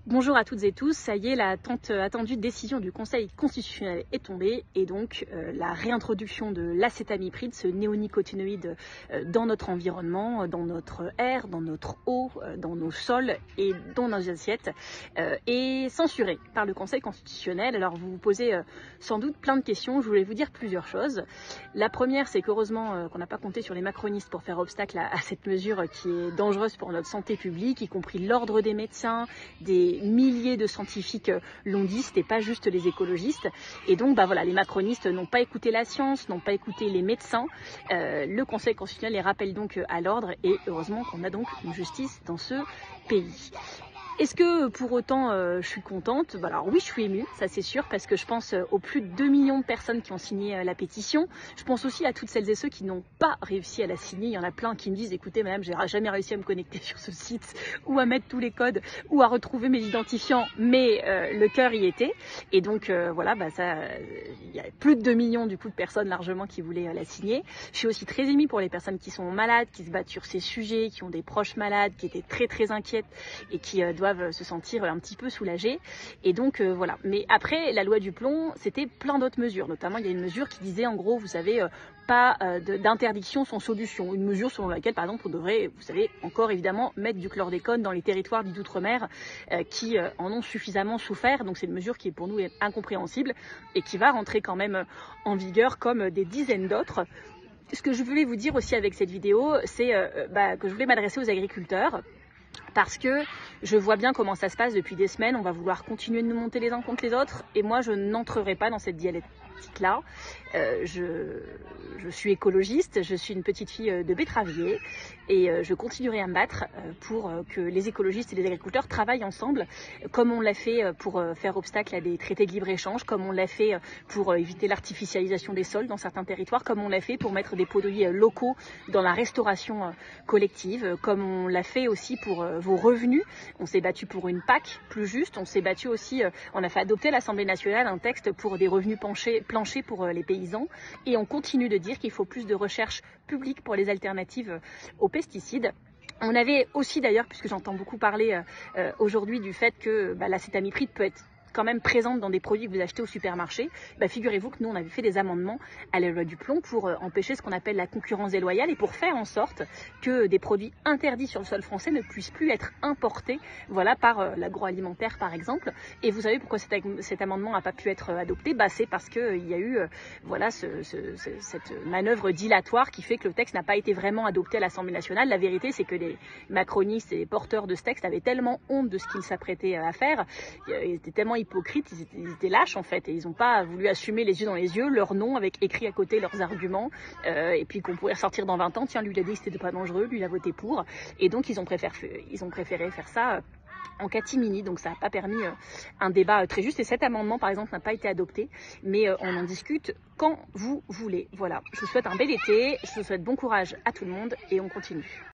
Bonjour à toutes et tous, ça y est, la tant attendue décision du Conseil constitutionnel est tombée et donc la réintroduction de l'acétamipride, ce néonicotinoïde dans notre environnement, dans notre air, dans notre eau, dans nos sols et dans nos assiettes est censurée par le Conseil constitutionnel. Alors vous vous posez sans doute plein de questions, je voulais vous dire plusieurs choses. La première, c'est qu'heureusement qu'on n'a pas compté sur les macronistes pour faire obstacle à cette mesure qui est dangereuse pour notre santé publique, y compris l'ordre des médecins, des milliers de scientifiques l'ont dit, c'était pas juste les écologistes. Et donc voilà, les macronistes n'ont pas écouté la science, n'ont pas écouté les médecins. Le Conseil constitutionnel les rappelle donc à l'ordre et heureusement qu'on a donc une justice dans ce pays. Est-ce que pour autant je suis contente? Alors oui, je suis émue, ça c'est sûr, parce que je pense aux plus de 2 millions de personnes qui ont signé la pétition. Je pense aussi à toutes celles et ceux qui n'ont pas réussi à la signer. Il y en a plein qui me disent, écoutez madame, j'ai jamais réussi à me connecter sur ce site, ou à mettre tous les codes, ou à retrouver mes identifiants, mais le cœur y était. Et donc voilà, il y a plus de 2 millions du coup de personnes largement qui voulaient la signer. Je suis aussi très émue pour les personnes qui sont malades, qui se battent sur ces sujets, qui ont des proches malades, qui étaient très inquiètes et qui doivent se sentir un petit peu soulagés. Et donc voilà. Mais après, la loi du plomb, c'était plein d'autres mesures. Notamment, il y a une mesure qui disait, en gros, vous savez, pas d'interdiction sans solution. Une mesure selon laquelle, par exemple, on devrait, vous savez, encore évidemment, mettre du chlordécone dans les territoires dits d'outre-mer qui en ont suffisamment souffert. Donc c'est une mesure qui, pour nous, est incompréhensible et qui va rentrer quand même en vigueur comme des dizaines d'autres. Ce que je voulais vous dire aussi avec cette vidéo, c'est que je voulais m'adresser aux agriculteurs. Parce que je vois bien comment ça se passe depuis des semaines, on va vouloir continuer de nous monter les uns contre les autres et moi je n'entrerai pas dans cette dialectique-là. Je suis écologiste, je suis une petite fille de betteravier et je continuerai à me battre pour que les écologistes et les agriculteurs travaillent ensemble, comme on l'a fait pour faire obstacle à des traités de libre-échange, comme on l'a fait pour éviter l'artificialisation des sols dans certains territoires, comme on l'a fait pour mettre des produits locaux dans la restauration collective, comme on l'a fait aussi pour vos revenus. On s'est battu pour une PAC plus juste, on s'est battu aussi, on a fait adopter à l'Assemblée nationale un texte pour des revenus planchers pour les paysans et on continue de dire qu'il faut plus de recherche publique pour les alternatives aux pesticides. On avait aussi d'ailleurs, puisque j'entends beaucoup parler aujourd'hui du fait que l'acétamipride peut être quand même présente dans des produits que vous achetez au supermarché, figurez-vous que nous on avait fait des amendements à la loi du plomb pour empêcher ce qu'on appelle la concurrence déloyale et pour faire en sorte que des produits interdits sur le sol français ne puissent plus être importés par l'agroalimentaire par exemple. Et vous savez pourquoi cet amendement n'a pas pu être adopté? C'est parce qu'il y a eu cette manœuvre dilatoire qui fait que le texte n'a pas été vraiment adopté à l'Assemblée nationale. La vérité c'est que les macronistes et les porteurs de ce texte avaient tellement honte de ce qu'ils s'apprêtaient à faire, ils étaient tellement hypocrites, ils étaient lâches en fait et ils n'ont pas voulu assumer les yeux dans les yeux leur nom avec écrit à côté leurs arguments et puis qu'on pourrait ressortir dans 20 ans, tiens lui il a dit que c'était pas dangereux, lui il a voté pour et donc ils ont préféré faire ça en catimini, donc ça n'a pas permis un débat très juste et cet amendement par exemple n'a pas été adopté mais on en discute quand vous voulez. Voilà, je vous souhaite un bel été, je vous souhaite bon courage à tout le monde et on continue.